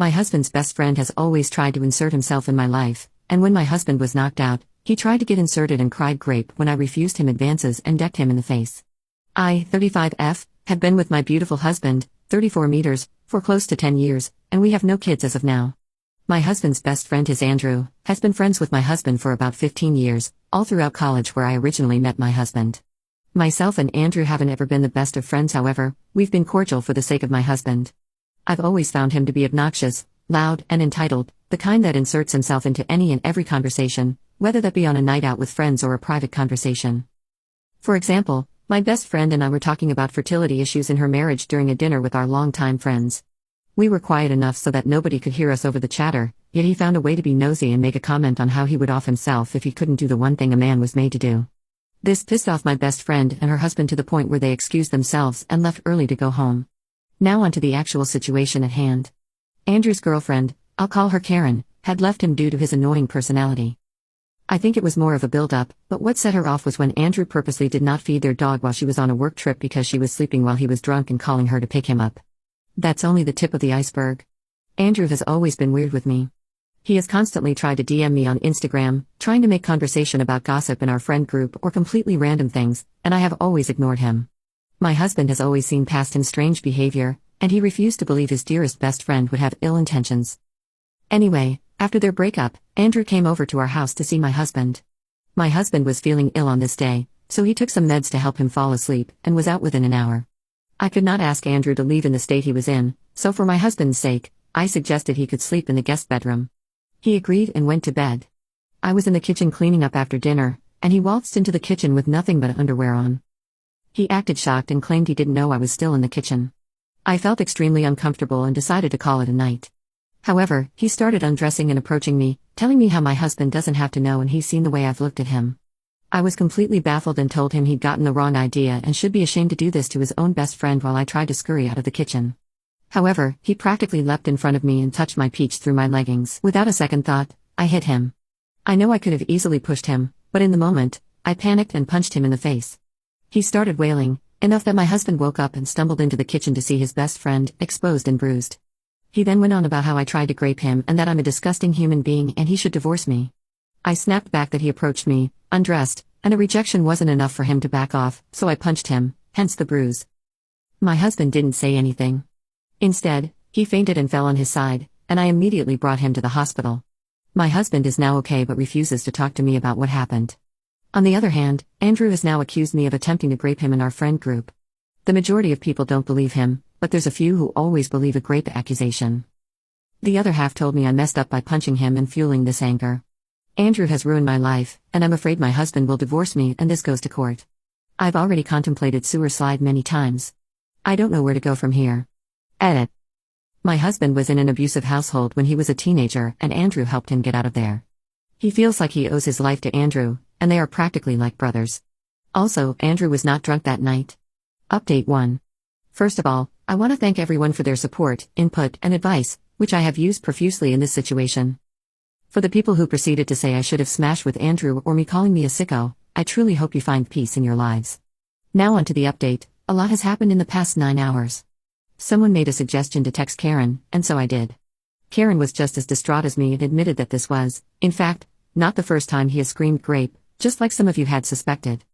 My husband's best friend has always tried to insert himself in my life, and when my husband was knocked out, he tried to get inserted and cried grape when I refused him advances and decked him in the face. I, 35F, have been with my beautiful husband, 34 meters, for close to 10 years, and we have no kids as of now. My husband's best friend is Andrew, has been friends with my husband for about 15 years, all throughout college where I originally met my husband. Myself and Andrew haven't ever been the best of friends, however, we've been cordial for the sake of my husband. I've always found him to be obnoxious, loud, and entitled, the kind that inserts himself into any and every conversation, whether that be on a night out with friends or a private conversation. For example, my best friend and I were talking about fertility issues in her marriage during a dinner with our longtime friends. We were quiet enough so that nobody could hear us over the chatter, yet he found a way to be nosy and make a comment on how he would off himself if he couldn't do the one thing a man was made to do. This pissed off my best friend and her husband to the point where they excused themselves and left early to go home. Now on to the actual situation at hand. Andrew's girlfriend, I'll call her Karen, had left him due to his annoying personality. I think it was more of a build-up, but what set her off was when Andrew purposely did not feed their dog while she was on a work trip because she was sleeping while he was drunk and calling her to pick him up. That's only the tip of the iceberg. Andrew has always been weird with me. He has constantly tried to DM me on Instagram, trying to make conversation about gossip in our friend group or completely random things, and I have always ignored him. My husband has always seen past his strange behavior, and he refused to believe his dearest best friend would have ill intentions. Anyway, after their breakup, Andrew came over to our house to see my husband. My husband was feeling ill on this day, so he took some meds to help him fall asleep and was out within an hour. I could not ask Andrew to leave in the state he was in, so for my husband's sake, I suggested he could sleep in the guest bedroom. He agreed and went to bed. I was in the kitchen cleaning up after dinner, and he waltzed into the kitchen with nothing but underwear on. He acted shocked and claimed he didn't know I was still in the kitchen. I felt extremely uncomfortable and decided to call it a night. However, he started undressing and approaching me, telling me how my husband doesn't have to know and he's seen the way I've looked at him. I was completely baffled and told him he'd gotten the wrong idea and should be ashamed to do this to his own best friend while I tried to scurry out of the kitchen. However, he practically leapt in front of me and touched my peach through my leggings. Without a second thought, I hit him. I know I could have easily pushed him, but in the moment, I panicked and punched him in the face. He started wailing, enough that my husband woke up and stumbled into the kitchen to see his best friend, exposed and bruised. He then went on about how I tried to grape him and that I'm a disgusting human being and he should divorce me. I snapped back that he approached me, undressed, and a rejection wasn't enough for him to back off, so I punched him, hence the bruise. My husband didn't say anything. Instead, he fainted and fell on his side, and I immediately brought him to the hospital. My husband is now okay but refuses to talk to me about what happened. On the other hand, Andrew has now accused me of attempting to grape him in our friend group. The majority of people don't believe him, but there's a few who always believe a grape accusation. The other half told me I messed up by punching him and fueling this anger. Andrew has ruined my life, and I'm afraid my husband will divorce me and this goes to court. I've already contemplated sewer slide many times. I don't know where to go from here. Edit. My husband was in an abusive household when he was a teenager and Andrew helped him get out of there. He feels like he owes his life to Andrew, and they are practically like brothers. Also, Andrew was not drunk that night. Update 1. First of all, I want to thank everyone for their support, input, and advice, which I have used profusely in this situation. For the people who proceeded to say I should have smashed with Andrew or me calling me a sicko, I truly hope you find peace in your lives. Now on to the update. A lot has happened in the past 9 hours. Someone made a suggestion to text Karen, and so I did. Karen was just as distraught as me and admitted that this was, in fact, not the first time he has screamed grape, just like some of you had suspected.